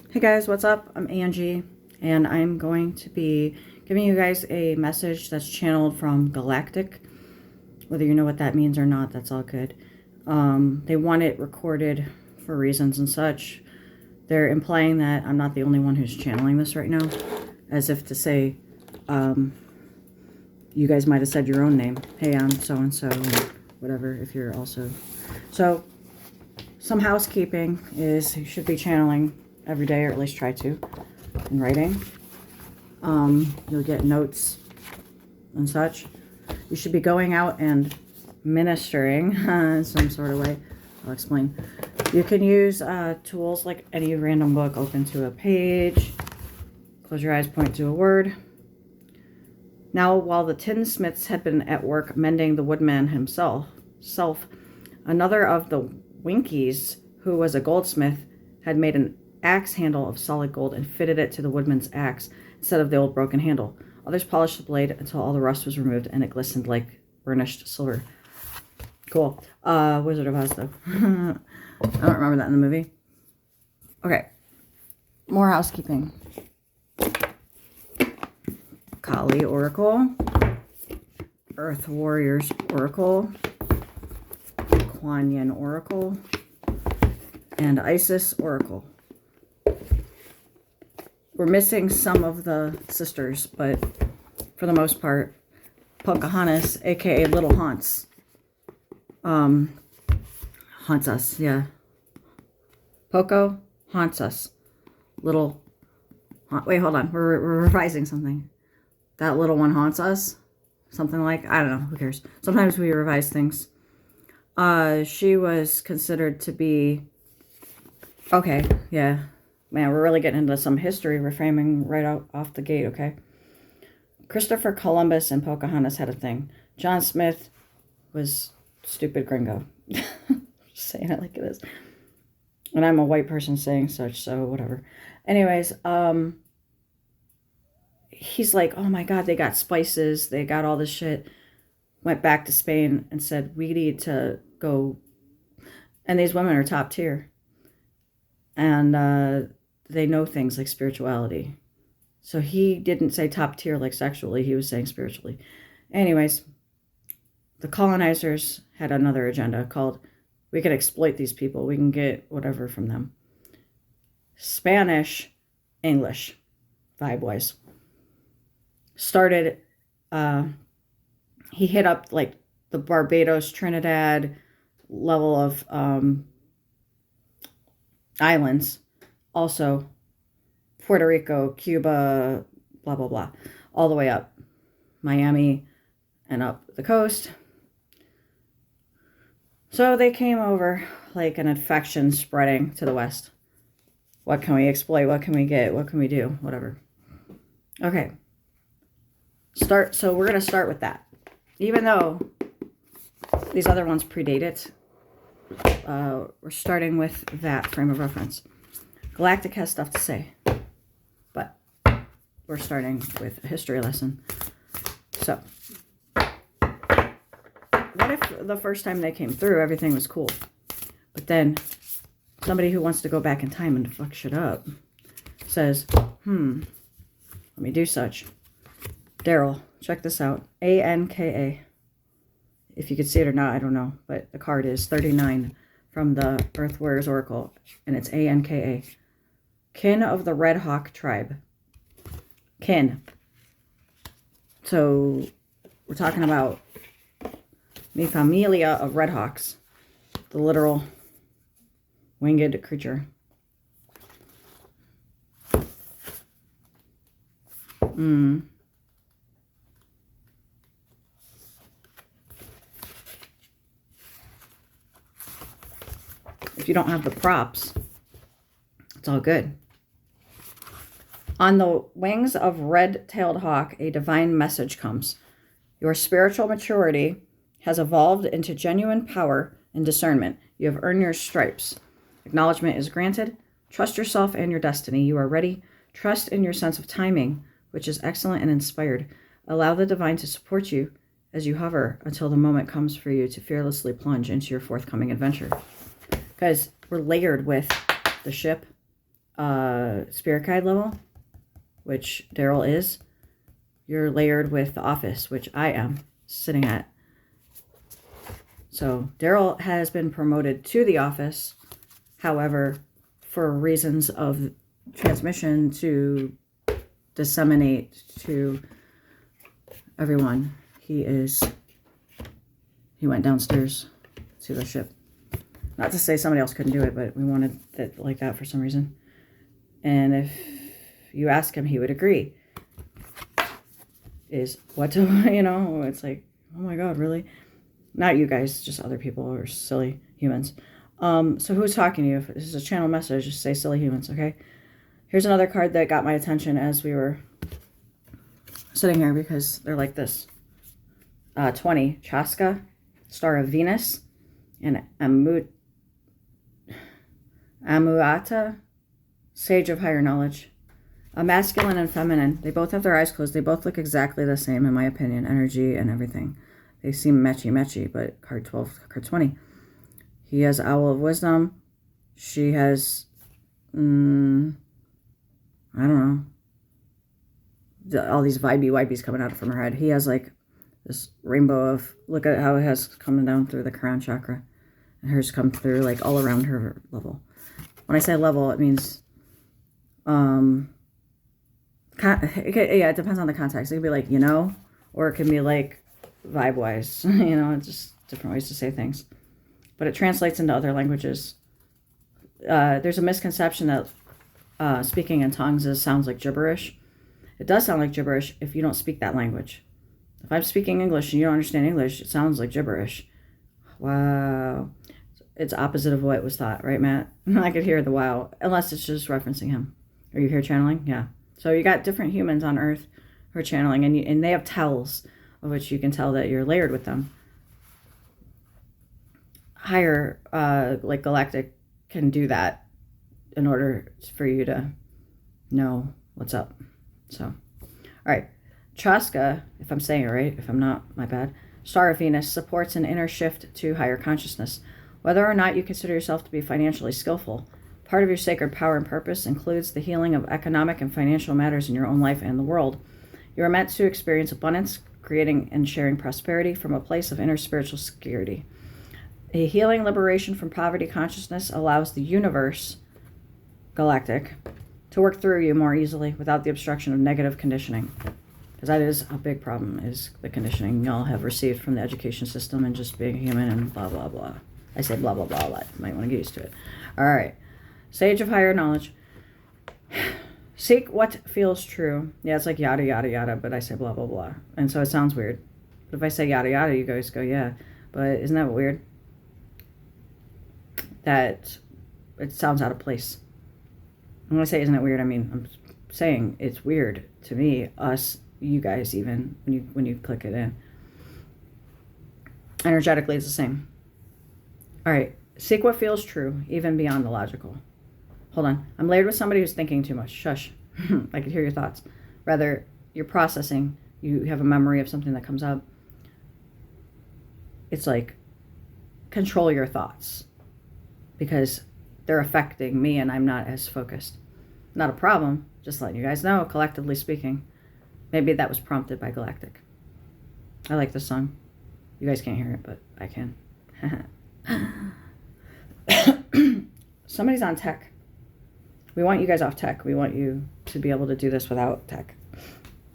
Hey guys, what's up? I'm Angie, and I'm going to be giving you guys a message that's channeled from Galactic. Whether you know what that means or not, that's all good. They want it recorded for reasons and such. They're implying that I'm not the only one who's channeling this right now, as if to say, you guys might have said your own name. Hey, I'm so-and-so, and whatever, if you're also... So, some housekeeping is you should be channeling every day, or at least try to, in writing. You'll get notes and such. You should be going out and ministering in some sort of way. I'll explain. You can use tools like any random book, open to a page, close your eyes, point to a word. Now, while the tinsmiths had been at work mending the woodman himself, another of the Winkies, who was a goldsmith, had made an axe handle of solid gold and fitted it to the woodman's axe instead of the old broken handle. Others polished the blade until all the rust was removed and it glistened like burnished silver. Cool. Wizard of Oz, though. I don't remember that in the movie. Okay. More housekeeping. Kali Oracle. Earth Warriors Oracle. Kuan Yin Oracle. And Isis Oracle. We're missing some of the sisters, but for the most part, Pocahontas, aka Little Haunts, haunts us, yeah. Poco haunts us. Little, wait, hold on, we're revising something. That little one haunts us? Something like, I don't know, who cares? Sometimes we revise things. She was considered to be, okay, yeah. Man, we're really getting into some history reframing right out off the gate, okay? Christopher Columbus and Pocahontas had a thing. John Smith was stupid gringo. Just saying it like it is. And I'm a white person saying such, so whatever. Anyways, he's like, oh my God, they got spices. They got all this shit. Went back to Spain and said, we need to go. And these women are top tier. And they know things like spirituality. So he didn't say top tier like sexually. He was saying spiritually. Anyways, the colonizers had another agenda called, we can exploit these people. We can get whatever from them. Spanish, English, vibe-wise. Started, he hit up like the Barbados, Trinidad level of islands. Also, Puerto Rico, Cuba, blah, blah, blah. All the way up. Miami and up the coast. So they came over like an infection spreading to the west. What can we exploit? What can we get? What can we do? Whatever. Okay. So we're going to start with that. Even though these other ones predate it, we're starting with that frame of reference. Galactic has stuff to say, but we're starting with a history lesson. So, what if the first time they came through, everything was cool, but then somebody who wants to go back in time and fuck shit up says, let me do such. Daryl, check this out. ANKA. If you could see it or not, I don't know, but the card is 39 from the Earth Warriors Oracle, and it's ANKA. Kin of the Red Hawk tribe. Kin. So, we're talking about Mi Familia of Red Hawks. The literal winged creature. If you don't have the props, it's all good. On the wings of red-tailed hawk, a divine message comes. Your spiritual maturity has evolved into genuine power and discernment. You have earned your stripes. Acknowledgement is granted. Trust yourself and your destiny. You are ready. Trust in your sense of timing, which is excellent and inspired. Allow the divine to support you as you hover until the moment comes for you to fearlessly plunge into your forthcoming adventure. Because we're layered with the ship, spirit guide level, which Daryl is, you're layered with the office, which I am sitting at. So Daryl has been promoted to the office. However, for reasons of transmission to disseminate to everyone, he went downstairs to the ship. Not to say somebody else couldn't do it, but we wanted it like that for some reason. And if you ask him, he would agree. Is what to, you know, it's like, oh my God, really? Not you guys, just other people or silly humans. So who's talking to you? If this is a channel message, just say silly humans, okay? Here's another card that got my attention as we were sitting here because they're like this. 20, Chaska, Star of Venus, and Amuata, Sage of Higher Knowledge. A masculine and feminine. They both have their eyes closed. They both look exactly the same, in my opinion. Energy and everything. They seem matchy-matchy, but card 12, card 20. He has Owl of Wisdom. She has, I don't know, all these vibey-wibies coming out from her head. He has like this rainbow of, look at how it has coming down through the crown chakra. And hers come through like all around her level. When I say level, it means, yeah, it depends on the context. It could be like, you know, or it can be like vibe-wise, you know, it's just different ways to say things. But it translates into other languages. There's a misconception that speaking in tongues sounds like gibberish. It does sound like gibberish if you don't speak that language. If I'm speaking English and you don't understand English, it sounds like gibberish. Wow. It's opposite of what was thought, right, Matt? I could hear the wow, unless it's just referencing him. Are you here channeling? Yeah. So you got different humans on Earth who are channeling, and they have tells of which you can tell that you're layered with them. Higher, like galactic, can do that in order for you to know what's up. So, all right. Chaska, if I'm saying it right, if I'm not, my bad. Star of Venus supports an inner shift to higher consciousness. Whether or not you consider yourself to be financially skillful, part of your sacred power and purpose includes the healing of economic and financial matters in your own life and the world. You are meant to experience abundance, creating and sharing prosperity from a place of inner spiritual security. A healing liberation from poverty consciousness allows the universe, galactic, to work through you more easily without the obstruction of negative conditioning. Because that is a big problem, is the conditioning y'all have received from the education system and just being human and blah, blah, blah. I say blah, blah, blah a lot. You might want to get used to it. All right. Sage of Higher Knowledge. Seek what feels true. Yeah, it's like yada, yada, yada, but I say blah, blah, blah. And so it sounds weird. But if I say yada, yada, you guys go, yeah. But isn't that weird? That it sounds out of place. When I say isn't it weird, I mean, I'm saying it's weird to me, us, you guys even, when you click it in. Energetically, it's the same. All right. Seek what feels true, even beyond the logical. Hold on. I'm layered with somebody who's thinking too much. Shush. I can hear your thoughts. Rather, you're processing. You have a memory of something that comes up. It's like, control your thoughts. Because they're affecting me and I'm not as focused. Not a problem. Just letting you guys know, collectively speaking. Maybe that was prompted by Galactic. I like this song. You guys can't hear it, but I can. Somebody's on tech. We want you guys off tech. We want you to be able to do this without tech.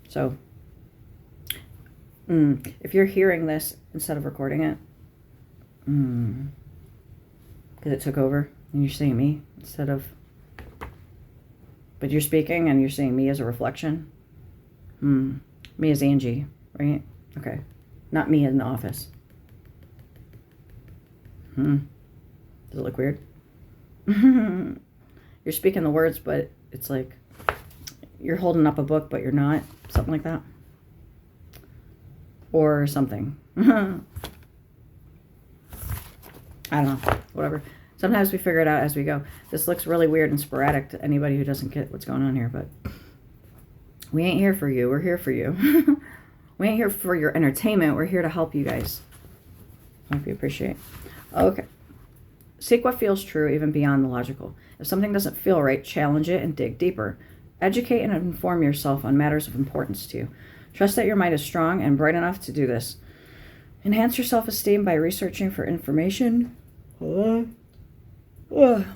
So, if you're hearing this instead of recording it, because it took over and you're seeing me instead of, but you're speaking and you're seeing me as a reflection. Me as Angi, right? Okay. Not me in the office. Does it look weird? You're speaking the words, but it's like you're holding up a book, but you're not. Something like that. Or something. I don't know. Whatever. Sometimes we figure it out as we go. This looks really weird and sporadic to anybody who doesn't get what's going on here, but we ain't here for you. We're here for you. We ain't here for your entertainment. We're here to help you guys. Hope you appreciate. Okay. Seek what feels true, even beyond the logical. If something doesn't feel right, challenge it and dig deeper. Educate and inform yourself on matters of importance to you. Trust that your mind is strong and bright enough to do this. Enhance your self-esteem by researching for information.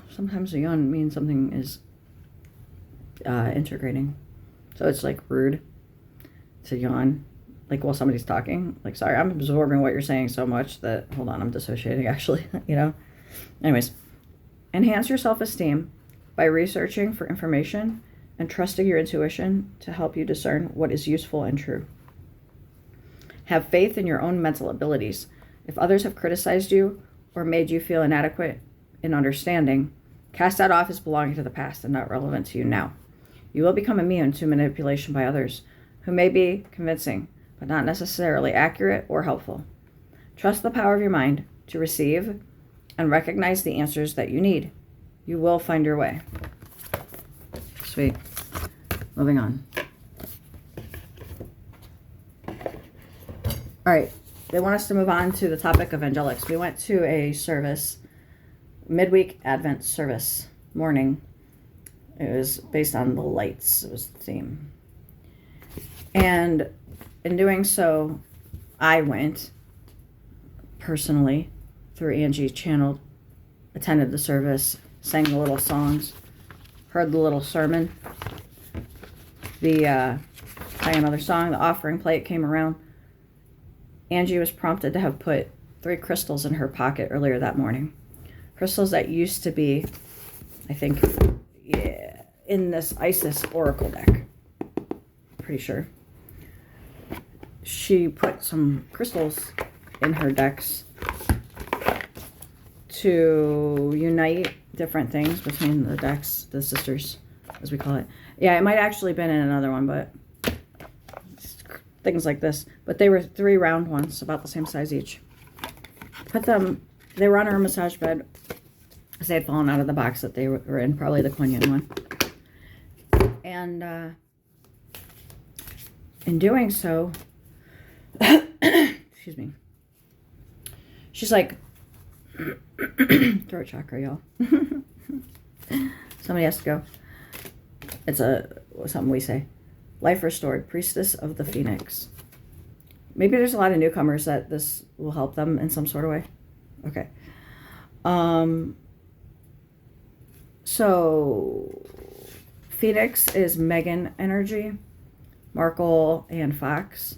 Sometimes a yawn means something is integrating. So it's like rude to yawn, like while somebody's talking. Like, sorry, I'm absorbing what you're saying so much that, hold on, I'm dissociating actually, Anyways, enhance your self-esteem by researching for information and trusting your intuition to help you discern what is useful and true. Have faith in your own mental abilities. If others have criticized you or made you feel inadequate in understanding, cast that off as belonging to the past and not relevant to you now. You will become immune to manipulation by others who may be convincing, but not necessarily accurate or helpful. Trust the power of your mind to receive and recognize the answers that you need. You will find your way. Sweet. Moving on. All right. They want us to move on to the topic of angelics. We went to a service, midweek Advent service, morning. It was based on the lights. It was the theme. And in doing so, I went personally through Angi's channel, attended the service, sang the little songs, heard the little sermon, sang another song, the offering plate came around. Angi was prompted to have put 3 crystals in her pocket earlier that morning. Crystals that used to be, I think, in this Isis Oracle deck. Pretty sure. She put some crystals in her decks to unite different things between the decks, the sisters, as we call it. Yeah, it might actually been in another one, but things like this. But they were 3 round ones, about the same size each. They were on her massage bed because they had fallen out of the box that they were in, probably the Kuan Yin one. And in doing so, excuse me, she's like, throat chakra, y'all. Somebody has to go. It's something we say. Life restored, priestess of the phoenix. Maybe there's a lot of newcomers that this will help them in some sort of way. Okay. So Phoenix is Megan energy, Markle and Fox.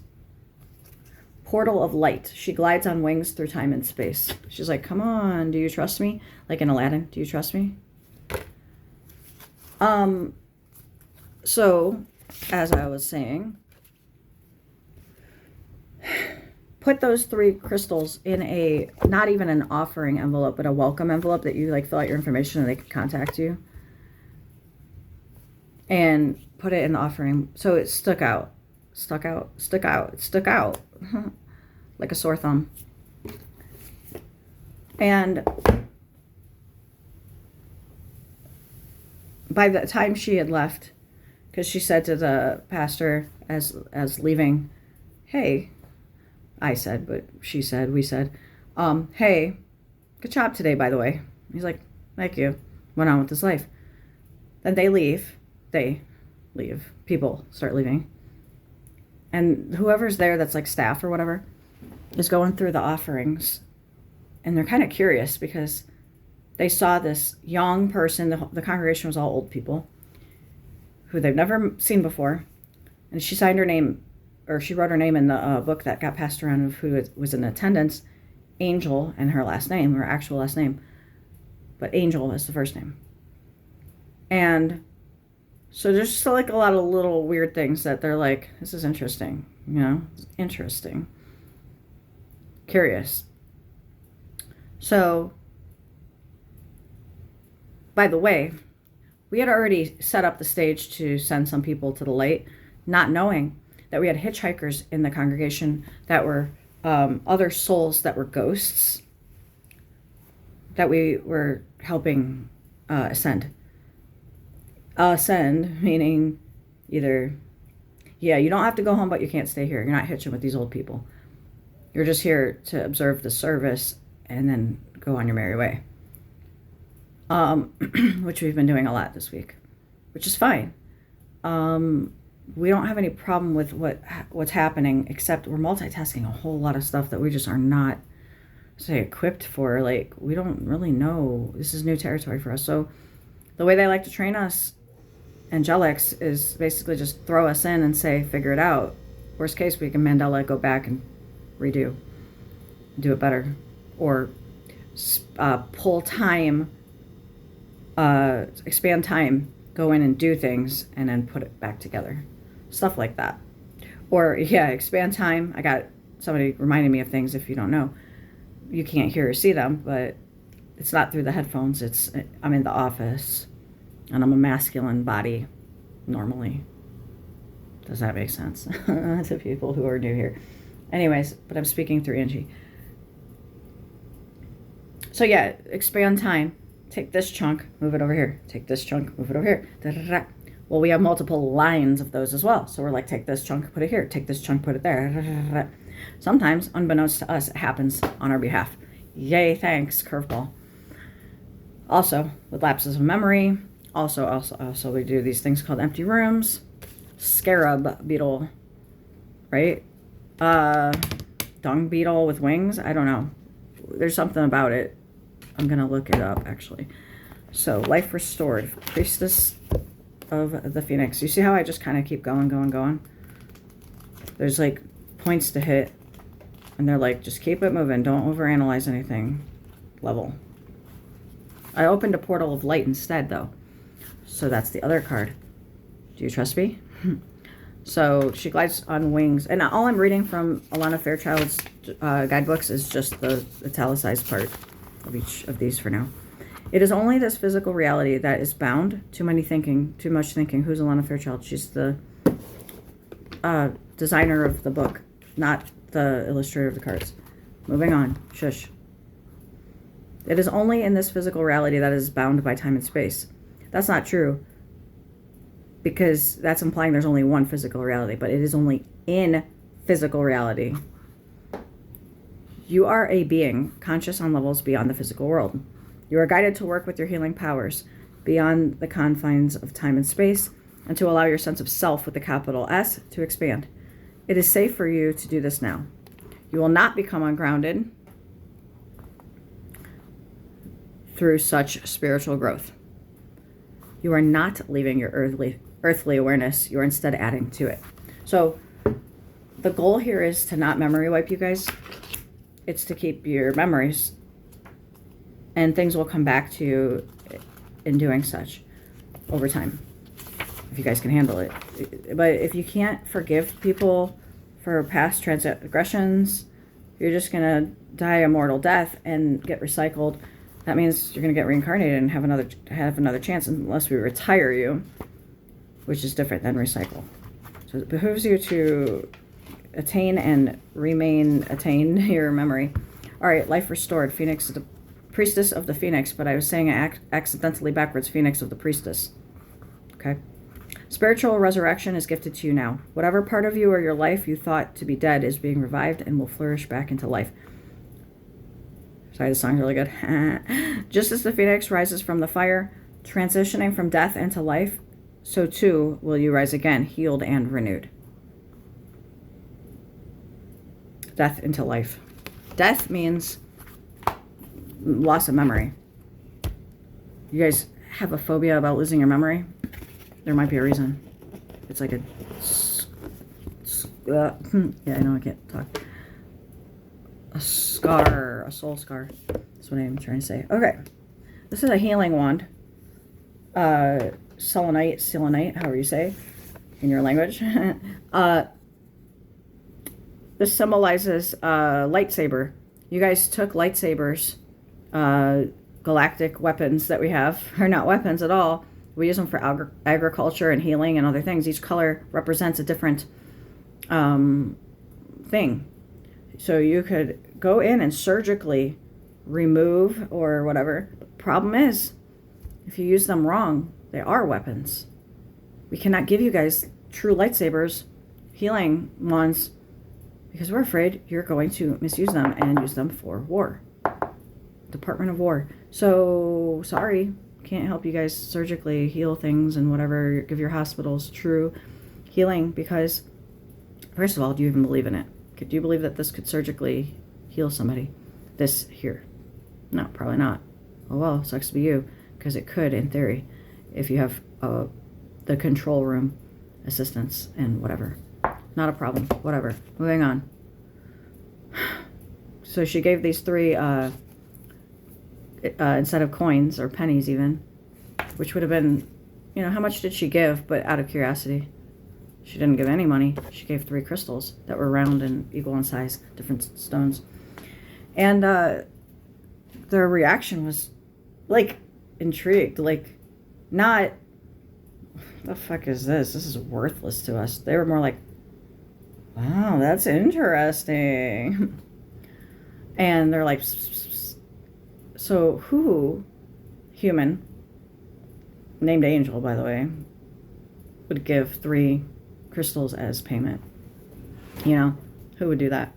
Portal of light. She glides on wings through time and space. She's like, come on, do you trust me? Like in Aladdin, do you trust me? So, as I was saying, put those 3 crystals in a, not even an offering envelope, but a welcome envelope that you like fill out your information and they can contact you. And put it in the offering. So it stuck out. Like a sore thumb. And by the time she had left, because she said to the pastor as leaving, hey, I said, but she said, we said, hey, good job today, by the way. He's like, thank you. Went on with his life. Then they leave. People start leaving. And whoever's there that's like staff or whatever is going through the offerings. And they're kind of curious because they saw this young person. The congregation was all old people who they've never seen before. And she signed her name, or she wrote her name in the book that got passed around of who was in attendance. Angel and her last name, her actual last name. But Angel is the first name. And so there's just like a lot of little weird things that they're like, this is interesting, interesting. Curious. So, by the way, we had already set up the stage to send some people to the light, not knowing that we had hitchhikers in the congregation that were other souls that were ghosts that we were helping ascend. Ascend, meaning either, you don't have to go home, but you can't stay here. You're not hitching with these old people. You're just here to observe the service and then go on your merry way. which we've been doing a lot this week, which is fine. We don't have any problem with what's happening, except we're multitasking a whole lot of stuff that we just are not, say, equipped for. Like, we don't really know. This is new territory for us. So the way they like to train us, angelics, is basically just throw us in and say, figure it out. Worst case, we can Mandela, go back and redo, do it better, or pull time, expand time, go in and do things, and then put it back together. Stuff like that. Or, yeah, expand time. I got somebody reminding me of things. If you don't know, you can't hear or see them, but it's not through the headphones. I'm in the office, and I'm a masculine body normally. Does that make sense to people who are new here? Anyways, but I'm speaking through Angi. So yeah, expand time. Take this chunk, move it over here. Take this chunk, move it over here. Da-da-da-da. Well, we have multiple lines of those as well. So we're like, take this chunk, put it here. Take this chunk, put it there. Da-da-da-da. Sometimes, unbeknownst to us, it happens on our behalf. Yay, thanks, curveball. Also, with lapses of memory. Also, we do these things called empty rooms. Scarab beetle, right? Dung beetle with wings. I don't know. There's something about it. I'm going to look it up, actually. So, life restored. Priestess of the Phoenix. You see how I just kind of keep going? There's, like, points to hit. And they're like, just keep it moving. Don't overanalyze anything. Level. I opened a portal of light instead, though. So, that's the other card. Do you trust me? So, she glides on wings. And all I'm reading from Alana Fairchild's guidebooks is just the italicized part of each of these for now. It is only this physical reality that is bound. Too much thinking. Who's Alana Fairchild? She's the designer of the book, not the illustrator of the cards. Moving on. Shush. It is only in this physical reality that is bound by time and space. That's not true, because that's implying there's only one physical reality, but it is only in physical reality. You are a being, conscious on levels beyond the physical world. You are guided to work with your healing powers beyond the confines of time and space, and to allow your sense of self with the capital S to expand. It is safe for you to do this now. You will not become ungrounded through such spiritual growth. You are not leaving your earthly awareness. You are instead adding to it. So the goal here is to not memory wipe you guys. It's to keep your memories, and things will come back to you in doing such over time, if you guys can handle it. But if you can't forgive people for past transgressions, you're just going to die a mortal death and get recycled. That means you're going to get reincarnated and have another chance, unless we retire you, which is different than recycle. So it behooves you to attain and attain your memory. All right, life restored. Phoenix, the priestess of the Phoenix, but I was saying accidentally backwards. Phoenix of the priestess. Okay. Spiritual resurrection is gifted to you now. Whatever part of you or your life you thought to be dead is being revived and will flourish back into life. Sorry, this song's really good. Just as the phoenix rises from the fire, transitioning from death into life, so too will you rise again, healed and renewed. Death into life. Death means loss of memory. You guys have a phobia about losing your memory? There might be a reason. It's like yeah, I know I can't talk. A scar, a soul scar. That's what I'm trying to say. Okay. This is a healing wand. Selenite, however you say in your language. This symbolizes lightsaber. You guys took lightsabers, galactic weapons that we have, are not weapons at all. We use them for agriculture and healing and other things. Each color represents a different thing. So you could go in and surgically remove or whatever. The problem is, if you use them wrong, they are weapons. We cannot give you guys true lightsabers, healing wands, because we're afraid you're going to misuse them and use them for war. Department of War. So, sorry, can't help you guys surgically heal things and whatever, give your hospitals true healing, because, first of all, do you even believe in it? Do you believe that this could surgically heal somebody? This here? No, probably not. Oh well, sucks to be you, because it could, in theory, if you have the control room assistance and whatever. Not a problem. Whatever. Moving on. So she gave these 3 instead of coins or pennies even, which would have been, you know, how much did she give? But out of curiosity, she didn't give any money. She gave 3 crystals that were round and equal in size, different stones. And their reaction was like intrigued, like not, the fuck is this? This is worthless to us. They were more like, wow, that's interesting. And they're like, so who, human, named Angel, by the way, would give 3 crystals as payment? You know, who would do that?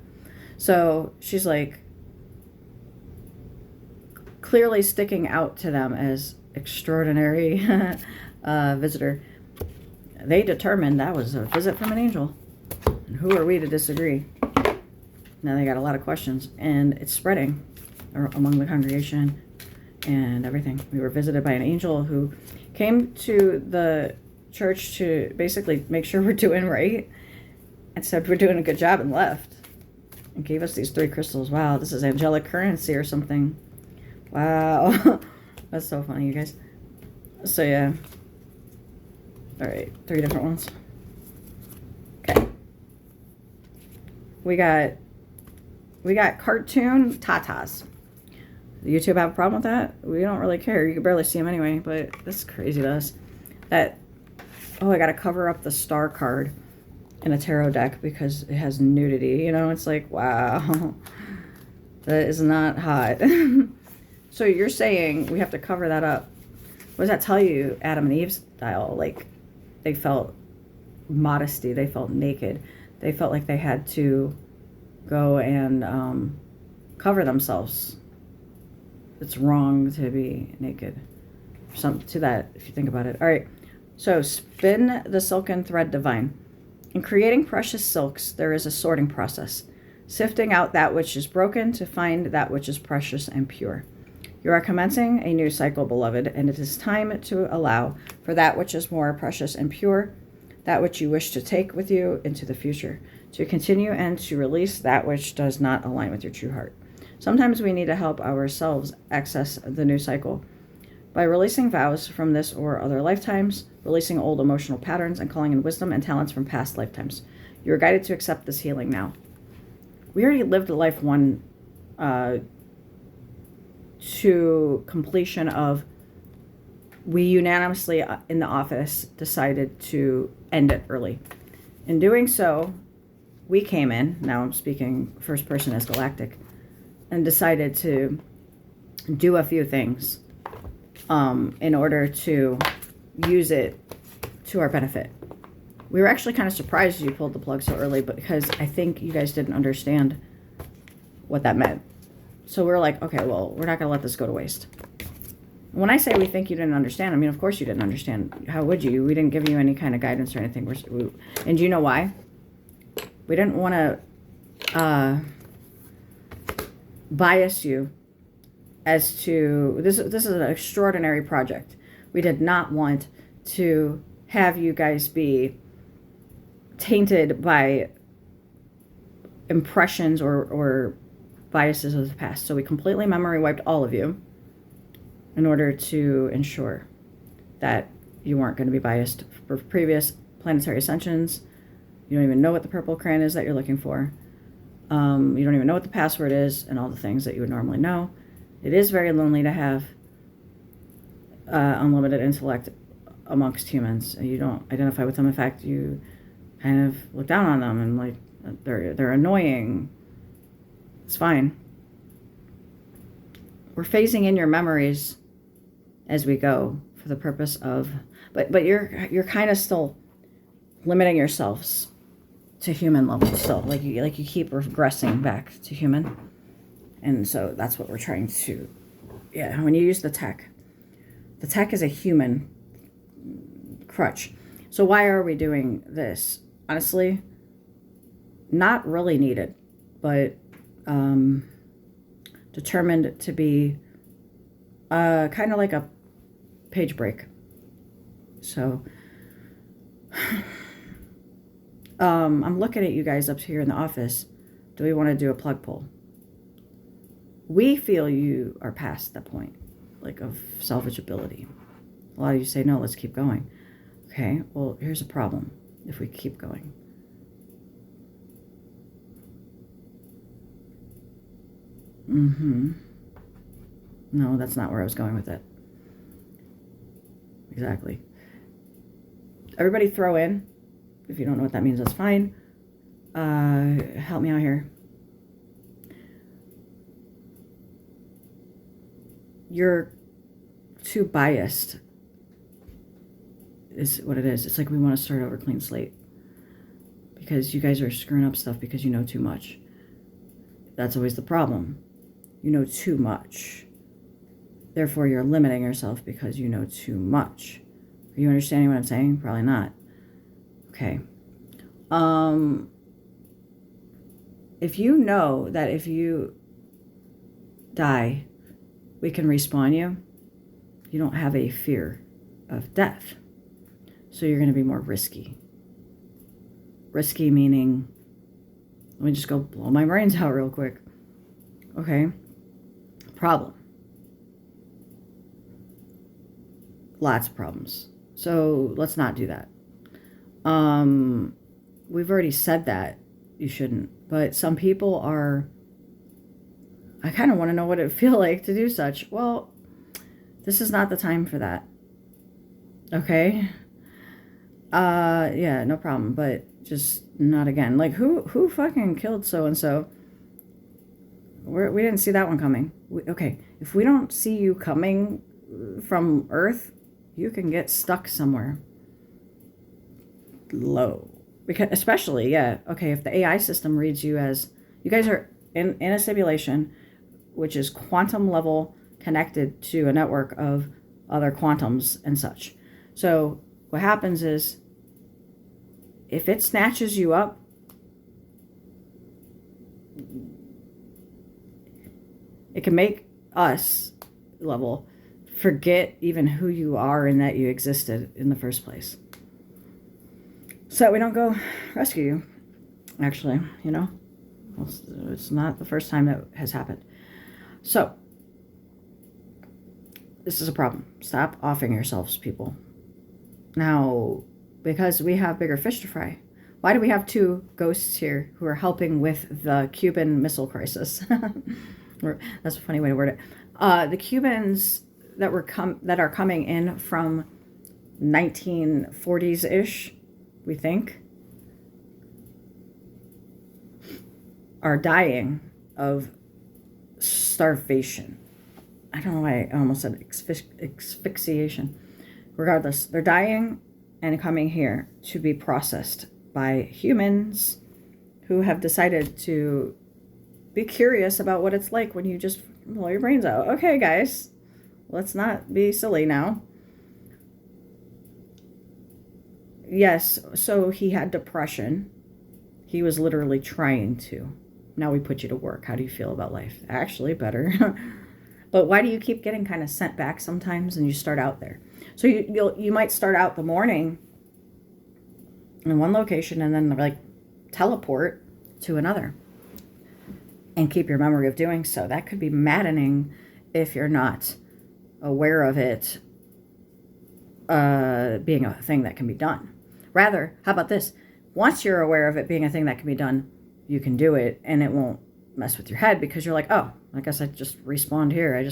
So she's like, clearly sticking out to them as extraordinary visitor. They determined that was a visit from an angel. And who are we to disagree? Now they got a lot of questions, and it's spreading among the congregation and everything. We were visited by an angel who came to the church to basically make sure we're doing right and said we're doing a good job, and left. And gave us these 3 crystals. Wow, this is angelic currency or something. Wow. That's so funny, you guys. So yeah. Alright, 3 different ones. Okay. We got cartoon tatas. YouTube have a problem with that? We don't really care. You can barely see them anyway, but this is crazy to us. That, oh, I gotta cover up the star card in a tarot deck because it has nudity. You know, it's like, wow. That is not hot. So you're saying we have to cover that up. What does that tell you, Adam and Eve style? Like, they felt modesty. They felt naked. They felt like they had to go and cover themselves. It's wrong to be naked. Something to that, if you think about it. All right. So spin the silken thread divine. In creating precious silks, there is a sorting process, sifting out that which is broken to find that which is precious and pure. You are commencing a new cycle, beloved, and it is time to allow for that which is more precious and pure, that which you wish to take with you into the future, to continue and to release that which does not align with your true heart. Sometimes we need to help ourselves access the new cycle by releasing vows from this or other lifetimes, releasing old emotional patterns, and calling in wisdom and talents from past lifetimes. You are guided to accept this healing now. We already lived life 1 to completion of, we unanimously in the office decided to end it early. In doing so, we came in, now I'm speaking first person as galactic, and decided to do a few things in order to use it to our benefit. We were actually kind of surprised you pulled the plug so early, but because I think you guys didn't understand what that meant. So we're like, okay, well, we're not going to let this go to waste. When I say we think you didn't understand, I mean, of course you didn't understand. How would you? We didn't give you any kind of guidance or anything. And do you know why? We didn't want to bias you as to, this is an extraordinary project. We did not want to have you guys be tainted by impressions or biases of the past. So we completely memory wiped all of you in order to ensure that you weren't going to be biased for previous planetary ascensions. You don't even know what the purple crayon is that you're looking for. You don't even know what the password is and all the things that you would normally know. It is very lonely to have unlimited intellect amongst humans. You don't identify with them. In fact, you kind of look down on them and like they're annoying. It's fine. We're phasing in your memories as we go for the purpose of, but you're kind of still limiting yourselves to human level still. Like you keep regressing back to human, and so that's what we're trying to yeah, when you use the tech is a human crutch. So why are we doing this? Honestly, not really needed, but determined to be kind of like a page break. So I'm looking at you guys up here in the office. Do we want to do a plug pull? We feel you are past that point, like of salvageability. A lot of you say, no, let's keep going. Okay, well, here's a problem if we keep going. No, that's not where I was going with it. Exactly. Everybody throw in. If you don't know what that means, that's fine. Help me out here. You're too biased is what it is. It's like we want to start over clean slate because you guys are screwing up stuff because you know too much. That's always the problem. You know too much. Therefore, you're limiting yourself because you know too much. Are you understanding what I'm saying? Probably not. Okay. If you know that if you die, we can respawn you, you don't have a fear of death. So you're going to be more risky. Risky meaning, let me just go blow my brains out real quick. Okay. Problem. Lots of problems. So let's not do that. We've already said that you shouldn't, but some people are, I kind of want to know what it would feel like to do such. Well, this is not the time for that. Okay. Yeah, no problem, but just not again. Like who fucking killed so-and-so? We didn't see that one coming. Okay. If we don't see you coming from Earth, you can get stuck somewhere low. Because especially, yeah, okay, if the AI system reads you as, you guys are in a simulation, which is quantum level connected to a network of other quantums and such. So what happens is, if it snatches you up, it can make us level forget even who you are and that you existed in the first place. So we don't go rescue you, actually, you know. It's not the first time that has happened. So this is a problem. Stop offing yourselves, people. Now, because we have bigger fish to fry, why do we have two ghosts here who are helping with the Cuban Missile Crisis? That's a funny way to word it. The Cubans that are coming in from 1940s-ish, we think, are dying of starvation. I don't know why I almost said asphyxiation. Regardless, they're dying and coming here to be processed by humans who have decided to be curious about what it's like when you just blow your brains out. Okay, guys, let's not be silly now. Yes, so he had depression. He was literally trying to. Now we put you to work. How do you feel about life? Actually, better. But why do you keep getting kind of sent back sometimes and you start out there? So you might start out the morning in one location and then like teleport to another and keep your memory of doing so. That could be maddening if you're not aware of it being a thing that can be done. Rather, how about this? Once you're aware of it being a thing that can be done, you can do it and it won't mess with your head because you're like, oh, I guess I just respawned here. I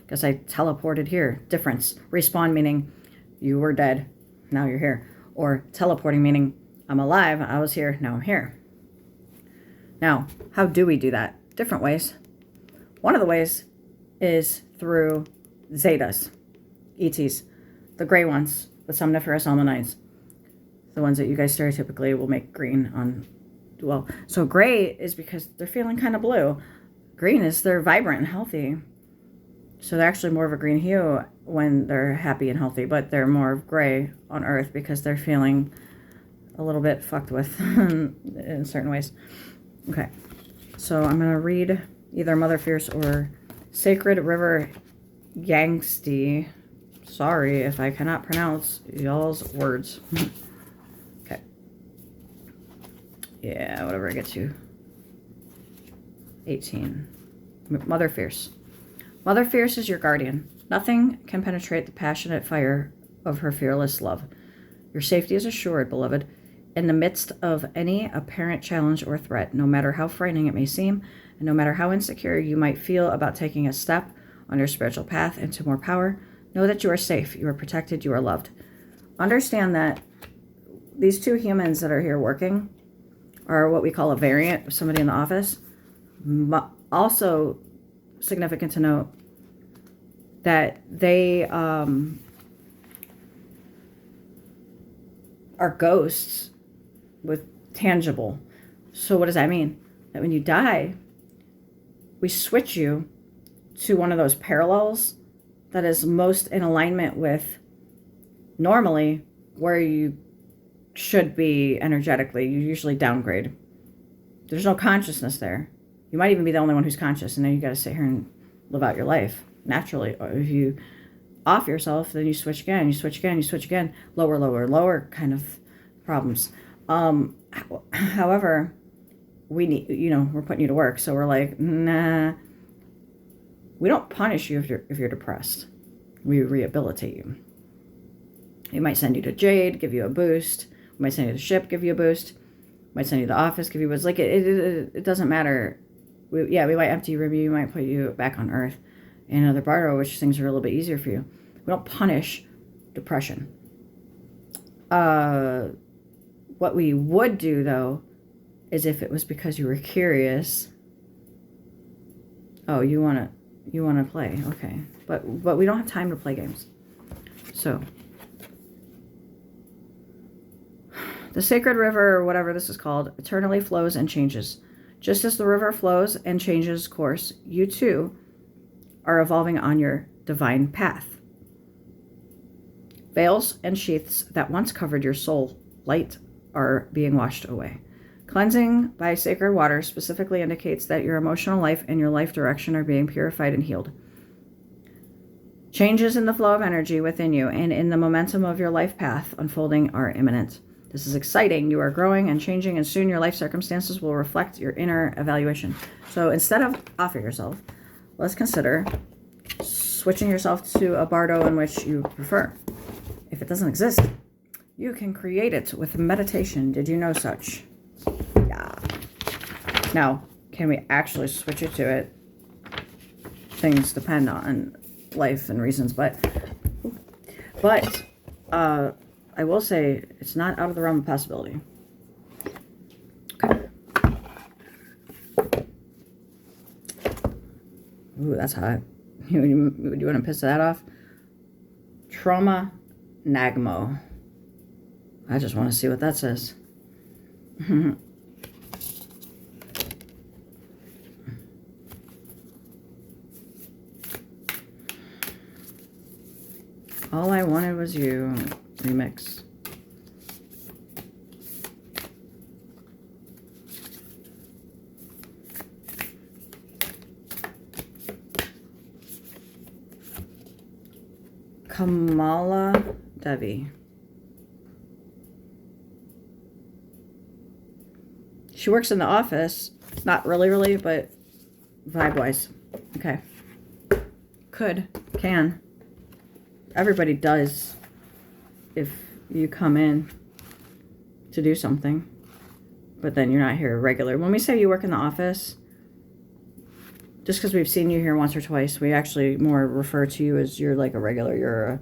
guess I teleported here. Difference. Respawn meaning you were dead, now you're here. Or teleporting meaning I'm alive, I was here, now I'm here. Now, how do we do that? Different ways. One of the ways is through Zetas, ETs, the gray ones, the somniferous almanites. The ones that you guys stereotypically will make green on. Well, so gray is because they're feeling kind of blue. Green is they're vibrant and healthy. So they're actually more of a green hue when they're happy and healthy, but they're more gray on Earth because they're feeling a little bit fucked with in certain ways. Okay, so I'm going to read either Mother Fierce or Sacred River Yangtze. Sorry if I cannot pronounce y'all's words. Okay. Yeah, whatever I get to. 18. Mother Fierce. Mother Fierce is your guardian. Nothing can penetrate the passionate fire of her fearless love. Your safety is assured, beloved, in the midst of any apparent challenge or threat, no matter how frightening it may seem, and no matter how insecure you might feel about taking a step on your spiritual path into more power. Know that you are safe, you are protected, you are loved. Understand that these two humans that are here working are what we call a variant of somebody in the office. Also significant to note that they are ghosts with tangible. So what does that mean? That when you die, we switch you to one of those parallels that is most in alignment with normally where you should be energetically. You usually downgrade. There's no consciousness there. You might even be the only one who's conscious, and then you got to sit here and live out your life naturally. Or if you off yourself, then you switch again, you switch again, you switch again, lower, lower, lower kind of problems. However, we need, we're putting you to work, so we're like, nah. We don't punish you if you're depressed. We rehabilitate you. We might send you to Jade, give you a boost. We might send you to Ship, give you a boost. We might send you to the office, give you a boost. Like, it doesn't matter. We might empty your review. We might put you back on Earth in another bardo, which things are a little bit easier for you. We don't punish depression. What we would do, though, is if it was because you were curious. Oh, you want to play. Okay. But we don't have time to play games. So, the sacred river, or whatever this is called, eternally flows and changes. Just as the river flows and changes course, you too are evolving on your divine path. Veils and sheaths that once covered your soul light are being washed away. Cleansing by sacred water specifically indicates that your emotional life and your life direction are being purified and healed. Changes in the flow of energy within you and in the momentum of your life path unfolding are imminent. This is exciting. You are growing and changing, and soon your life circumstances will reflect your inner evaluation. So instead of offing yourself, let's consider switching yourself to a bardo in which you prefer. If it doesn't exist, you can create it with meditation. Did you know such? Yeah. Now, can we actually switch it to it? Things depend on life and reasons, but I will say it's not out of the realm of possibility. Okay. Ooh, that's hot. You want to piss that off? Trauma Nagmo. I just want to see what that says. All I Wanted Was You remix. Kamala Devi. She works in the office. Not really, but vibe-wise. Okay. Can. Everybody does if you come in to do something, but then you're not here regular. When we say you work in the office, just because we've seen you here once or twice, we actually more refer to you as you're like a regular. You're a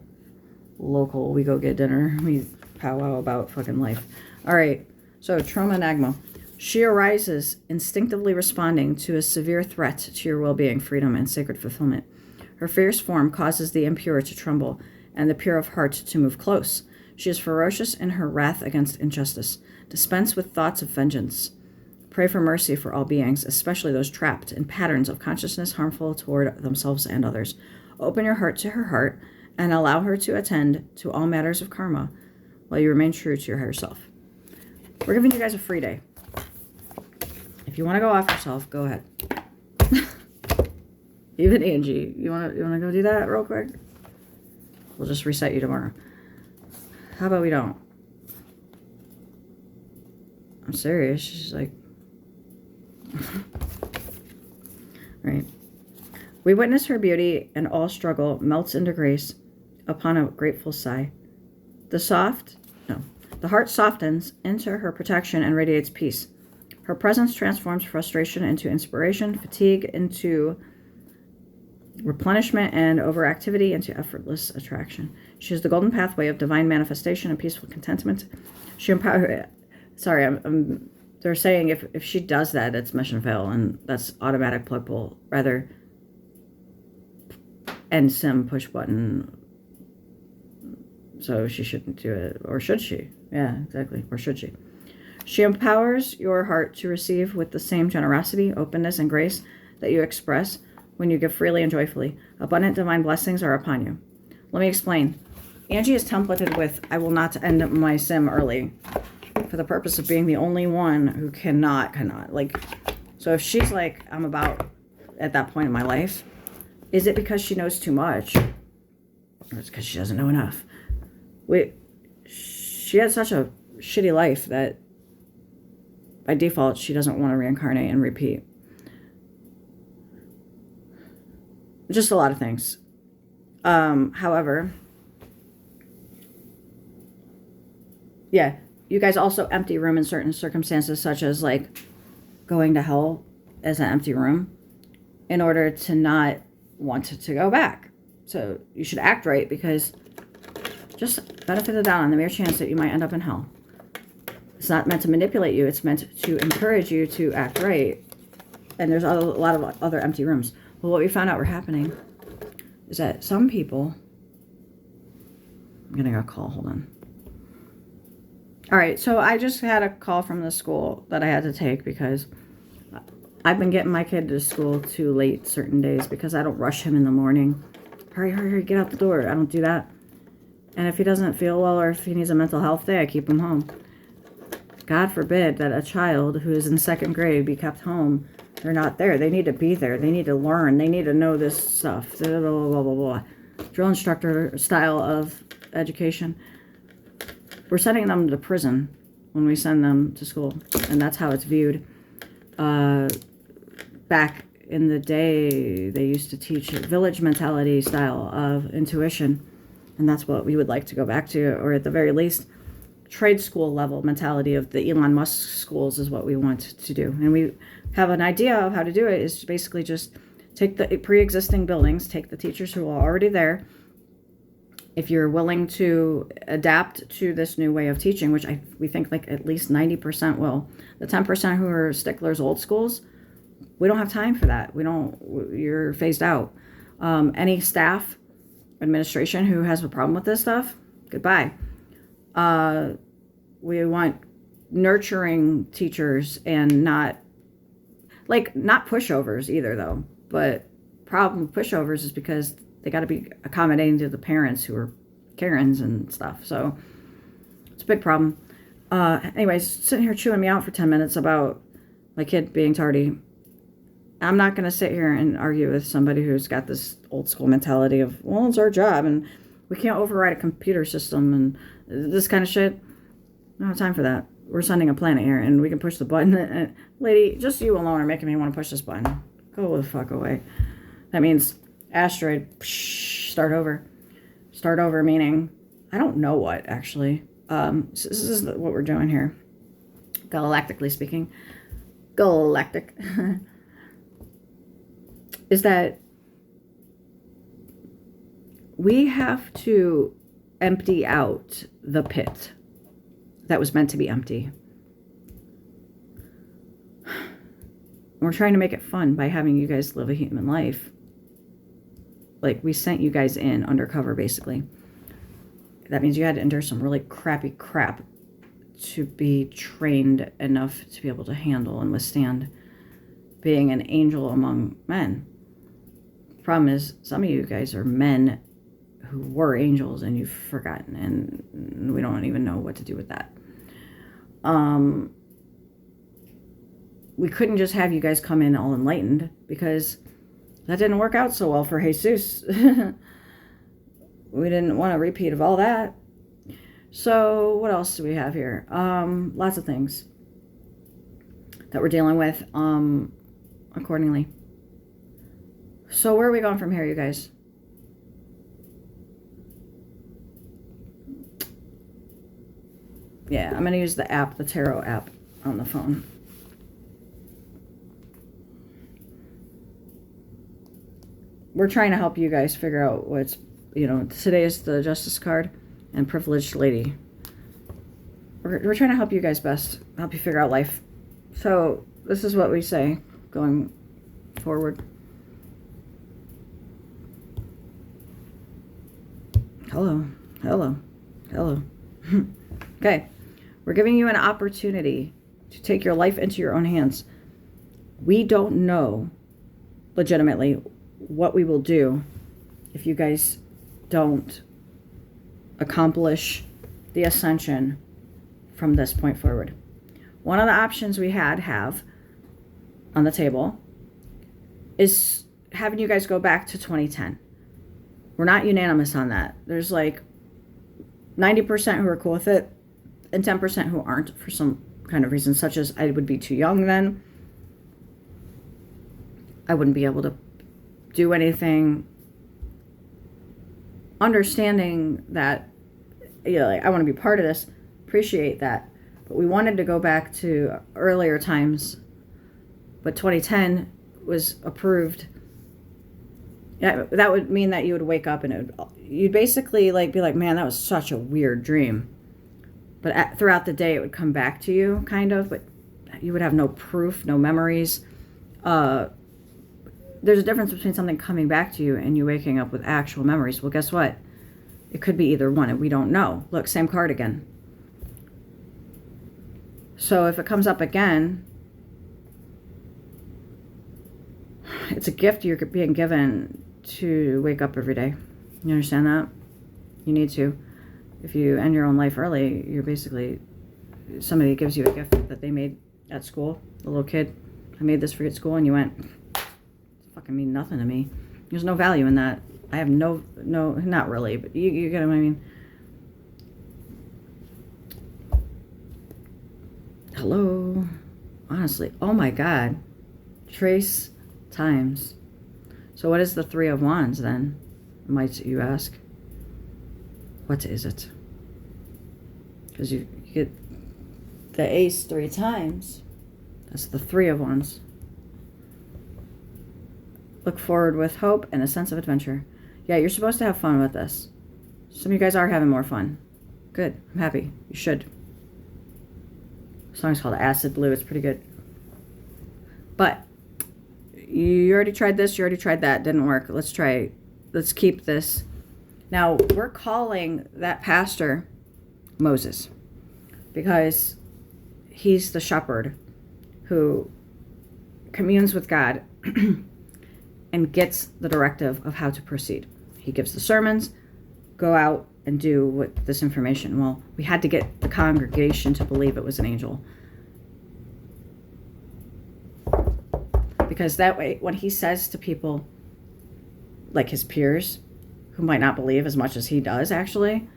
local. We go get dinner. We powwow about fucking life. All right. So Trauma Nagmo. She arises instinctively responding to a severe threat to your well-being, freedom, and sacred fulfillment. Her fierce form causes the impure to tremble and the pure of heart to move close. She is ferocious in her wrath against injustice. Dispense with thoughts of vengeance. Pray for mercy for all beings, especially those trapped in patterns of consciousness harmful toward themselves and others. Open your heart to her heart and allow her to attend to all matters of karma while you remain true to your higher self. We're giving you guys a free day. If you want to go off yourself, go ahead. Even Angie, you wanna go do that real quick? We'll just reset you tomorrow. How about we don't? I'm serious. She's like, right. We witness her beauty, and all struggle melts into grace upon a grateful sigh. The heart softens into her protection and radiates peace. Her presence transforms frustration into inspiration, fatigue into replenishment, and overactivity into effortless attraction. She is the golden pathway of divine manifestation and peaceful contentment. She empowers. Sorry, they're saying if she does that, it's mission fail, and that's automatic plug pull. Rather, end sim push button. So she shouldn't do it, or should she? Yeah, exactly. Or should she? She empowers your heart to receive with the same generosity, openness, and grace that you express when you give freely and joyfully. Abundant divine blessings are upon you. Let me explain. Angie is templated with, I will not end my sim early, for the purpose of being the only one who cannot. Like, so if she's like, I'm about at that point in my life, is it because she knows too much? Or it's because she doesn't know enough? She had such a shitty life that by default, she doesn't want to reincarnate and repeat. Just a lot of things. However, yeah, you guys also empty room in certain circumstances, such as like going to hell as an empty room in order to not want to go back. So you should act right, because just benefit of the doubt on the mere chance that you might end up in hell. It's not meant to manipulate you. It's meant to encourage you to act right. And there's a lot of other empty rooms. Well, what we found out were happening is that some people... I'm getting a call. Hold on. All right. So I just had a call from the school that I had to take because I've been getting my kid to school too late certain days because I don't rush him in the morning. Hurry, hurry, hurry, get out the door. I don't do that. And if he doesn't feel well or if he needs a mental health day, I keep him home. God forbid that a child who is in 2nd grade be kept home. They're not there. They need to be there. They need to learn. They need to know this stuff. Blah, blah, blah, blah, blah. Drill instructor style of education. We're sending them to prison when we send them to school. And that's how it's viewed. Back in the day, they used to teach a village mentality style of intuition. And that's what we would like to go back to, or at the very least, trade school level mentality of the Elon Musk schools is what we want to do. And we have an idea of how to do it is basically just take the pre-existing buildings, take the teachers who are already there. If you're willing to adapt to this new way of teaching, which we think like at least 90% will. The 10% who are sticklers old schools, we don't have time for that. You're phased out. Any staff, administration who has a problem with this stuff, goodbye. We want nurturing teachers and not pushovers either, though. But problem with pushovers is because they got to be accommodating to the parents who are Karens and stuff. So it's a big problem. Anyways, sitting here chewing me out for 10 minutes about my kid being tardy. I'm not going to sit here and argue with somebody who's got this old school mentality of, well, it's our job and we can't override a computer system and this kind of shit. I don't have time for that. We're sending a planet here and we can push the button. Lady, just you alone are making me want to push this button. Go the fuck away. That means asteroid, start over. Start over meaning, I don't know what, actually. This is what we're doing here. Galactically speaking. Galactic. Is that we have to empty out the pit that was meant to be empty. We're trying to make it fun by having you guys live a human life. Like, we sent you guys in undercover, basically. That means you had to endure some really crappy crap to be trained enough to be able to handle and withstand being an angel among men. problem is some of you guys are men who were angels and you've forgotten, and we don't even know what to do with that. We couldn't just have you guys come in all enlightened, because that didn't work out so well for Jesus. We didn't want a repeat of all that. So what else do we have here? Lots of things that we're dealing with accordingly. So where are we going from here, you guys? Yeah, I'm going to use the app, the tarot app on the phone. We're trying to help you guys figure out what's, today is the Justice card and Privileged Lady. We're trying to help you guys best, help you figure out life. So this is what we say going forward. Hello, hello, hello. Okay, we're giving you an opportunity to take your life into your own hands. We don't know legitimately what we will do if you guys don't accomplish the ascension from this point forward. One of the options we have on the table is having you guys go back to 2010. We're not unanimous on that. There's like 90% who are cool with it and 10% who aren't for some kind of reason, such as I would be too young then. I wouldn't be able to do anything. Understanding that, I want to be part of this, appreciate that. But we wanted to go back to earlier times. But 2010 was approved. Yeah, that would mean that you would wake up and you'd basically be like, man, that was such a weird dream. But throughout the day, it would come back to you, kind of. But you would have no proof, no memories. There's a difference between something coming back to you and you waking up with actual memories. Well, guess what? It could be either one, and we don't know. Look, same card again. So if it comes up again, it's a gift you're being given to wake up every day. You understand that? You need to. If you end your own life early, you're basically, somebody gives you a gift that they made at school. A little kid, I made this for you at school, and you went, fucking mean nothing to me. There's no value in that. I have no, not really, but you get what I mean. Hello. Honestly, oh my God. Trace times. So what is the Three of Wands then? Might you ask? What is it? Because you get the Ace 3 times. That's the Three of Wands. Look forward with hope and a sense of adventure. Yeah, you're supposed to have fun with this. Some of you guys are having more fun. Good. I'm happy. You should. The song's called Acid Blue. It's pretty good. But you already tried this. You already tried that. Didn't work. Let's try. Let's keep this. Now, we're calling that pastor Moses because he's the shepherd who communes with God and gets the directive of how to proceed. He gives the sermons, go out and do with this information. Well, we had to get the congregation to believe it was an angel. Because that way, when he says to people, like his peers, who might not believe as much as he does, actually,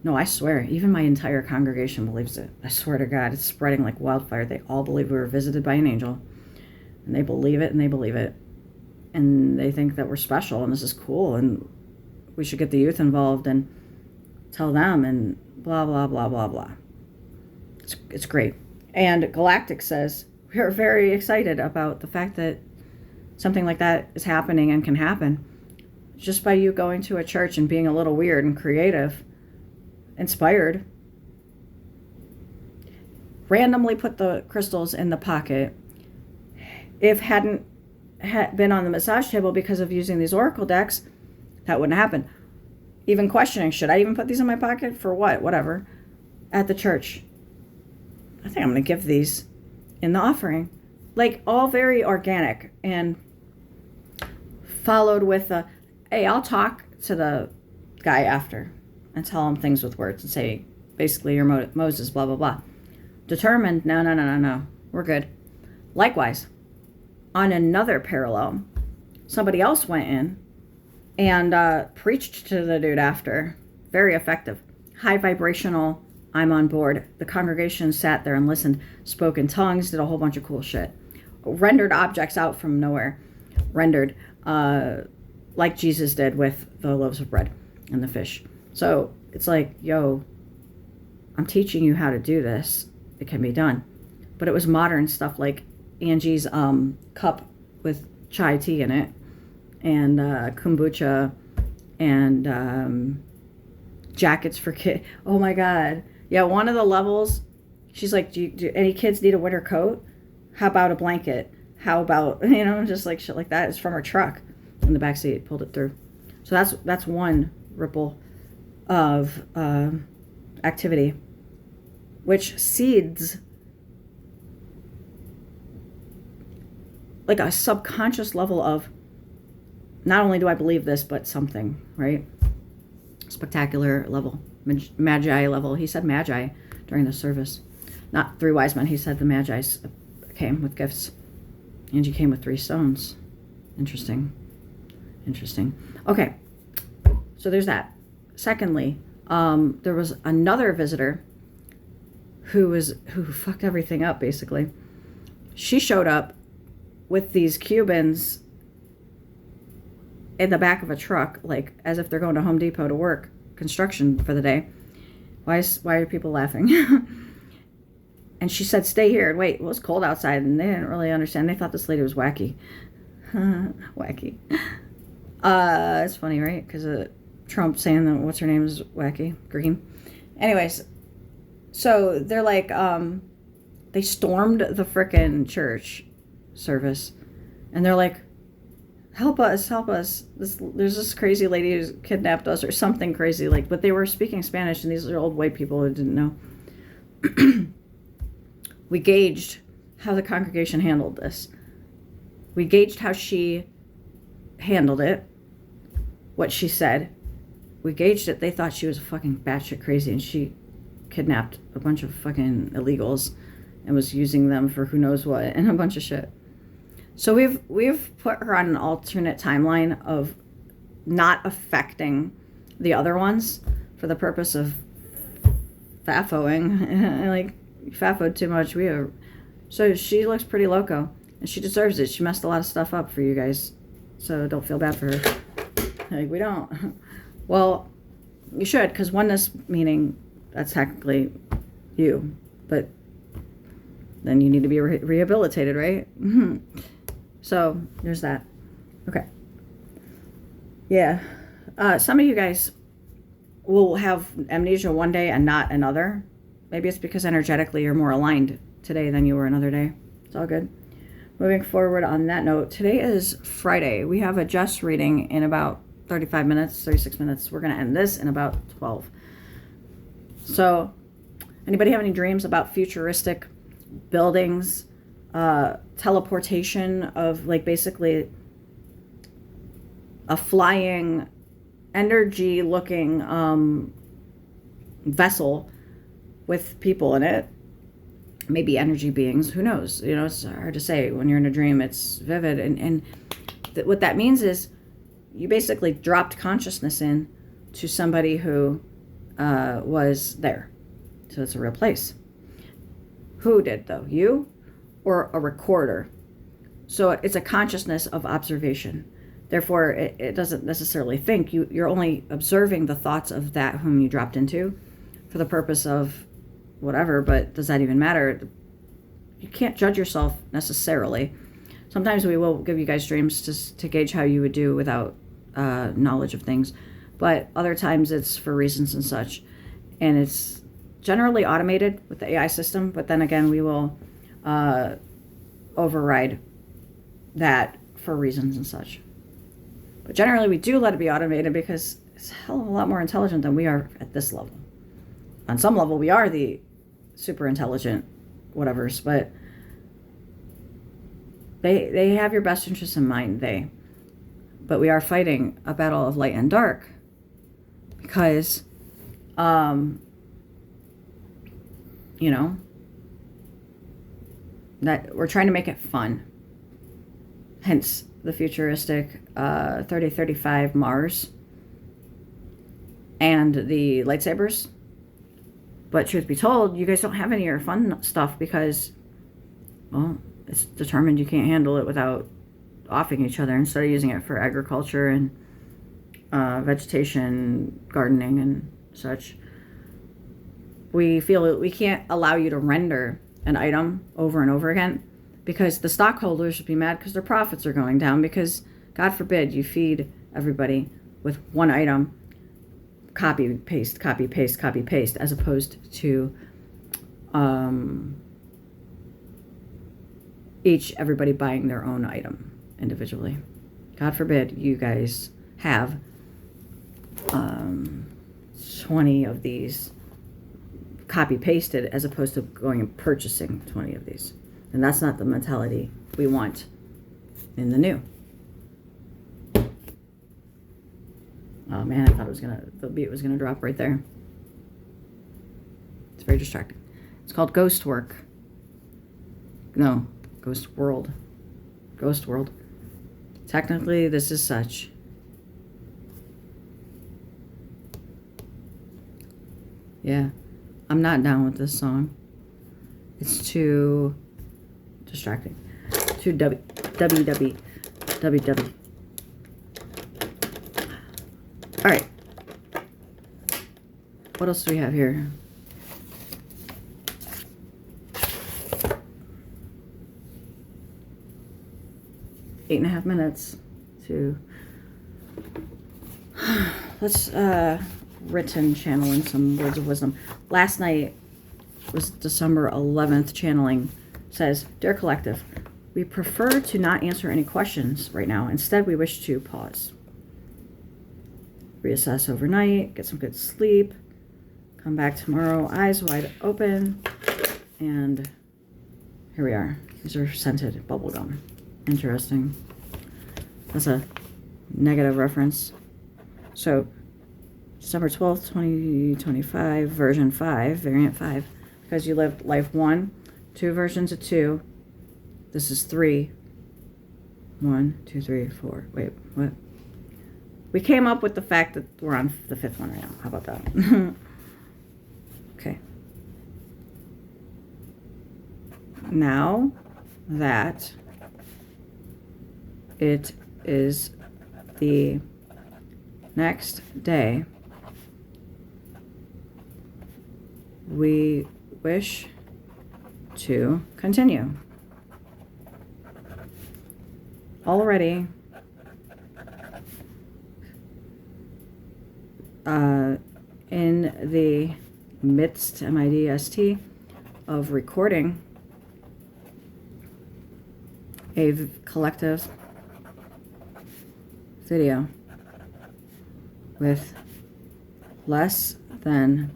no, I swear, even my entire congregation believes it. I swear to God, it's spreading like wildfire. They all believe we were visited by an angel. And they believe it, and they believe it. And they think that we're special, and this is cool, and we should get the youth involved and tell them, and blah, blah, blah, blah, blah. It's great. And Galactic says, we're very excited about the fact that something like that is happening and can happen. Just by you going to a church and being a little weird and creative, inspired, randomly put the crystals in the pocket. If hadn't been on the massage table because of using these oracle decks, that wouldn't happen. Even questioning, should I even put these in my pocket? For what? Whatever. At the church. I think I'm going to give these in the offering. Like, all very organic and followed with a, hey, I'll talk to the guy after and tell him things with words and say, basically, you're Moses, blah, blah, blah. Determined, no, we're good. Likewise, on another parallel, somebody else went in and preached to the dude after. Very effective. High vibrational, I'm on board. The congregation sat there and listened, spoke in tongues, did a whole bunch of cool shit. Rendered objects out from nowhere. Rendered, like Jesus did with the loaves of bread and the fish. So it's like, yo, I'm teaching you how to do this. It can be done. But it was modern stuff like Angi's cup with chai tea in it, and kombucha, and jackets for kids. Oh my God. Yeah, one of the levels, she's like, do any kids need a winter coat? How about a blanket? How about, just like shit like that. It's from her truck in the backseat, pulled it through. So that's one ripple of activity, which seeds like a subconscious level of, not only do I believe this, but something, right? Spectacular level, magi level. He said magi during the service. Not 3 wise men. He said the magi came with gifts. Angie came with 3 stones. Interesting. Okay, so there's that. Secondly, there was another visitor who fucked everything up, basically. She showed up with these Cubans in the back of a truck, like as if they're going to Home Depot to work construction for the day. Why are people laughing? And she said, stay here and wait. Well, it was cold outside, and they didn't really understand. They thought this lady was wacky. Wacky. It's funny, right? Because Trump saying that, what's her name is wacky? Green. Anyways, so they're like, they stormed the frickin' church service, and they're like, help us. There's this crazy lady who's kidnapped us or something crazy, like, but they were speaking Spanish, and these are old white people who didn't know. We gauged how the congregation handled this. We gauged how she handled it, what she said. We gauged it. They thought she was fucking batshit crazy, and she kidnapped a bunch of fucking illegals and was using them for who knows what and a bunch of shit. So we've put her on an alternate timeline of not affecting the other ones for the purpose of faffoing. Like, you faffoed too much. So she looks pretty loco, and she deserves it. She messed a lot of stuff up for you guys, so don't feel bad for her. Like, we don't. Well, you should, because oneness meaning that's technically you, but then you need to be rehabilitated, right? So there's that. Okay. Yeah. Some of you guys will have amnesia one day and not another. Maybe it's because energetically you're more aligned today than you were another day. It's all good. Moving forward on that note, today is Friday. We have a Jess reading in about 35 minutes, 36 minutes. We're going to end this in about 12. So, anybody have any dreams about futuristic buildings, teleportation of, like, basically a flying energy looking vessel with people in it, maybe energy beings, who knows? It's hard to say. When you're in a dream, it's vivid, and what that means is you basically dropped consciousness in to somebody who was there. So it's a real place. Who did, though? You or a recorder? So it's a consciousness of observation. Therefore, it doesn't necessarily think. You're only observing the thoughts of that whom you dropped into for the purpose of whatever, but does that even matter? You can't judge yourself necessarily. Sometimes we will give you guys dreams to gauge how you would do without knowledge of things, but other times it's for reasons and such, and it's generally automated with the AI system, but then again, we will override that for reasons and such. But generally, we do let it be automated because it's a hell of a lot more intelligent than we are at this level. On some level, we are the super intelligent whatevers, but they have your best interests in mind, But we are fighting a battle of light and dark because, you know, that we're trying to make it fun. Hence the futuristic 3035 Mars and the lightsabers. But truth be told, you guys don't have any of your fun stuff because, well, it's determined you can't handle it without offing each other instead of using it for agriculture and vegetation, gardening, and such. We feel that we can't allow you to render an item over and over again because the stockholders would be mad because their profits are going down because, God forbid, you feed everybody with one item, copy, paste, copy, paste, copy, paste, as opposed to everybody buying their own item individually. God forbid you guys have 20 of these copy pasted as opposed to going and purchasing 20 of these. And that's not the mentality we want in the new. Oh man, I thought the beat was gonna drop right there. It's very distracting. It's called Ghost Work. No, Ghost World. Ghost World. Technically, this is such. Yeah, I'm not down with this song. It's too distracting. Too WW. All right. What else do we have here? Eight and a half minutes to let's written channeling some words of wisdom. Last night was December 11th channeling. Says, Dear Collective, we prefer to not answer any questions right now. Instead, we wish to pause. Reassess overnight, get some good sleep, come back tomorrow, eyes wide open, and here we are. These are scented bubblegum. Interesting. That's a negative reference. So, December 12th, 2025, version 5, variant 5, because you lived life 1, 2 versions of 2. This is 3. 1, 2, 3, 4. Wait, what? We came up with the fact that we're on the 5th one right now. How about that? Okay. Now that it is the next day, we wish to continue. Already, in the midst, MIDST, of recording a collective video with less than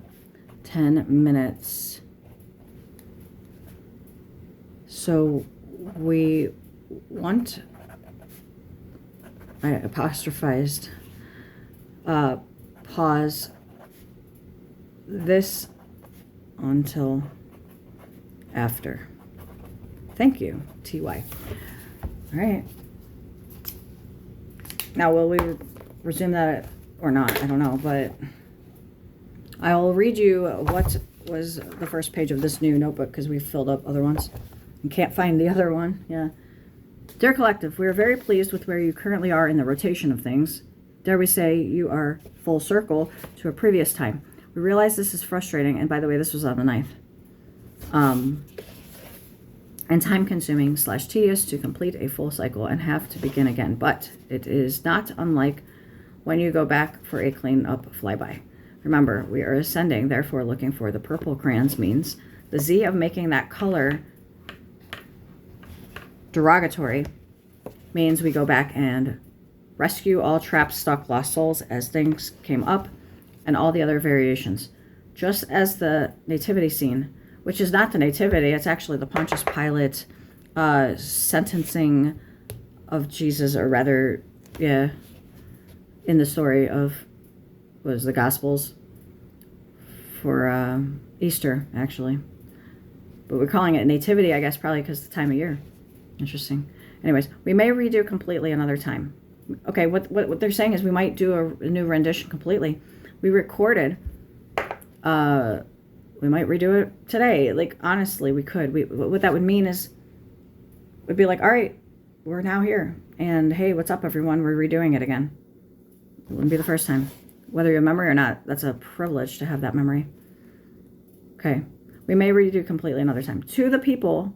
10 minutes. So we want, I apostrophized, pause this until after. Thank you, TY. All right. Now, will we resume that or not? I don't know, but I'll read you what was the first page of this new notebook because we filled up other ones and can't find the other one. Yeah. Dear Collective, we are very pleased with where you currently are in the rotation of things. Dare we say you are full circle to a previous time. We realize this is frustrating, and by the way, this was on the 9th. And time-consuming / tedious to complete a full cycle and have to begin again. But it is not unlike when you go back for a clean-up flyby. Remember, we are ascending, therefore looking for the purple crayons means the Z of making that color derogatory means we go back and rescue all trapped, stuck, lost souls as things came up and all the other variations. Just as the nativity scene, which is not the nativity, it's actually the Pontius Pilate sentencing of Jesus, or rather Yeah. In the story of, was the Gospels for Easter, actually. But we're calling it nativity, I guess, probably because of the time of year. Interesting. Anyways, we may redo completely another time. Okay, what they're saying is we might do a new rendition completely. We recorded, we might redo it today. Like, honestly, we could. What that would mean is, we'd be like, all right, we're now here. And hey, what's up, everyone? We're redoing it again. It wouldn't be the first time. Whether you have memory or not, that's a privilege to have that memory. Okay. We may redo completely another time. To the people,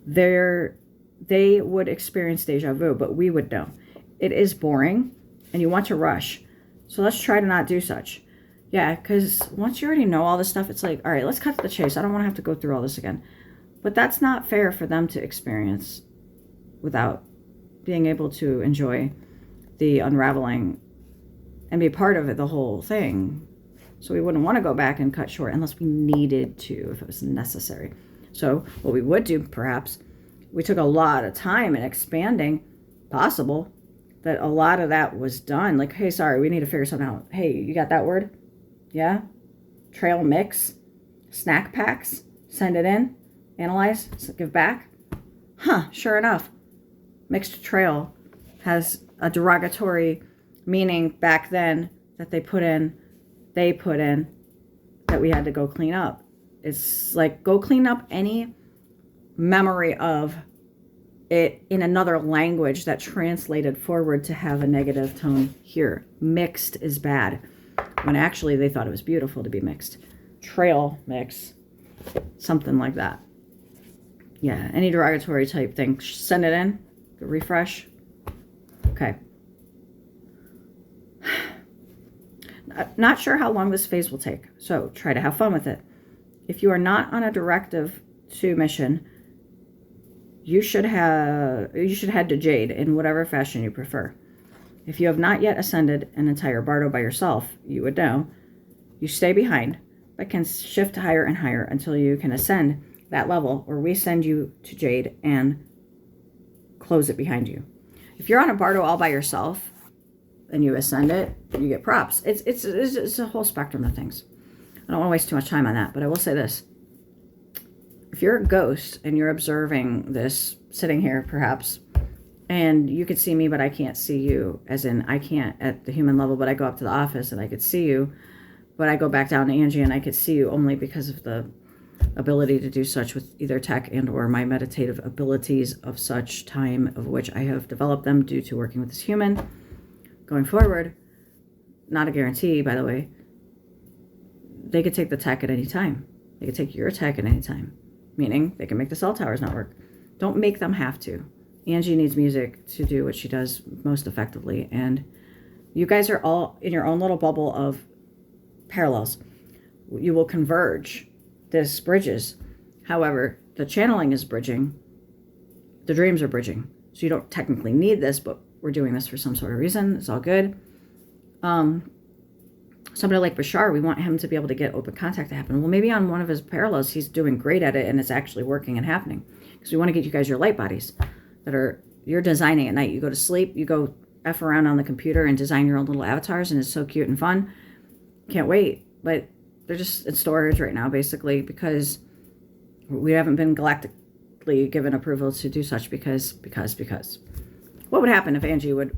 they would experience deja vu, but we would know. It is boring, and you want to rush. So let's try to not do such. Yeah, because once you already know all this stuff, it's like, all right, let's cut to the chase. I don't want to have to go through all this again. But that's not fair for them to experience without being able to enjoy the unraveling and be part of it, the whole thing. So we wouldn't want to go back and cut short unless we needed to, if it was necessary. So what we would do, perhaps, we took a lot of time in expanding, possible, that a lot of that was done. Like, hey, sorry, we need to figure something out. Hey, you got that word? Yeah? Trail mix, snack packs, send it in, analyze, give back. Huh, sure enough. Mixed trail has a derogatory meaning back then that they put in that we had to go clean up. It's like, go clean up any memory of it in another language that translated forward to have a negative tone here. Mixed is bad, when actually they thought it was beautiful to be mixed. Trail mix, something like that. Yeah, any derogatory type thing. Send it in, refresh. Okay. Not sure how long this phase will take, so try to have fun with it. If you are not on a directive to mission, you should head to Jade in whatever fashion you prefer. If you have not yet ascended an entire bardo by yourself, you would know. You stay behind, but can shift higher and higher until you can ascend that level, or we send you to Jade and close it behind you. If you're on a bardo all by yourself and you ascend it, you get props. It's a whole spectrum of things. I don't want to waste too much time on that, but I will say this. If you're a ghost and you're observing this, sitting here perhaps, and you could see me, but I can't see you, as in I can't at the human level, but I go up to the office and I could see you, but I go back down to Angie and I could see you only because of the ability to do such with either tech and or my meditative abilities of such time, of which I have developed them due to working with this human. Going forward, not a guarantee, by the way, they could take the tech at any time. They could take your tech at any time, meaning they can make the cell towers not work. Don't make them have to. Angie needs music to do what she does most effectively, and you guys are all in your own little bubble of parallels. You will converge. This bridges. However, the channeling is bridging. The dreams are bridging. So you don't technically need this, but we're doing this for some sort of reason. It's all good. Somebody like Bashar, we want him to be able to get open contact to happen. Well, maybe on one of his parallels, he's doing great at it and it's actually working and happening. Because we want to get you guys your light bodies that are, you're designing at night. You go to sleep, you go F around on the computer and design your own little avatars, and it's so cute and fun. Can't wait. But they're just in storage right now, basically, because we haven't been galactically given approval to do such because. What would happen if Angie would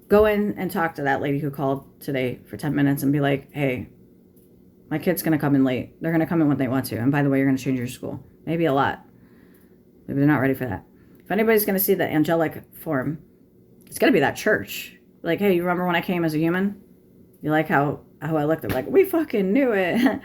go in and talk to that lady who called today for 10 minutes and be like, hey, my kid's going to come in late. They're going to come in when they want to. And by the way, you're going to change your school. Maybe a lot. Maybe they're not ready for that. If anybody's going to see the angelic form, it's going to be that church. Like, hey, you remember when I came as a human? You like how I looked at, like, we fucking knew it.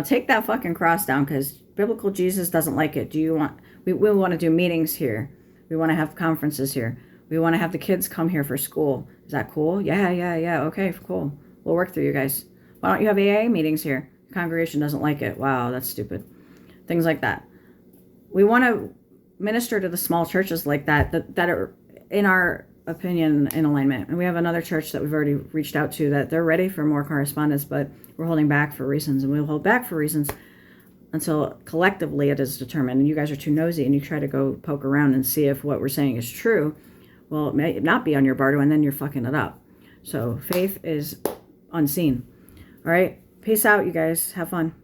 Take that fucking cross down, because biblical Jesus doesn't like it. We want to do meetings here. We want to have conferences here. We want to have the kids come here for school. Is that cool? Yeah. Okay, cool. We'll work through you guys. Why don't you have AA meetings here? The congregation doesn't like it. Wow, that's stupid. Things like that. We want to minister to the small churches like that are, in our opinion, in alignment. And we have another church that we've already reached out to that they're ready for more correspondence, but we're holding back for reasons, and we'll hold back for reasons until collectively it is determined. And you guys are too nosy and you try to go poke around and see if what we're saying is true. Well, it may not be on your bardo, and then you're fucking it up. So faith is unseen. All right. Peace out, you guys. Have fun.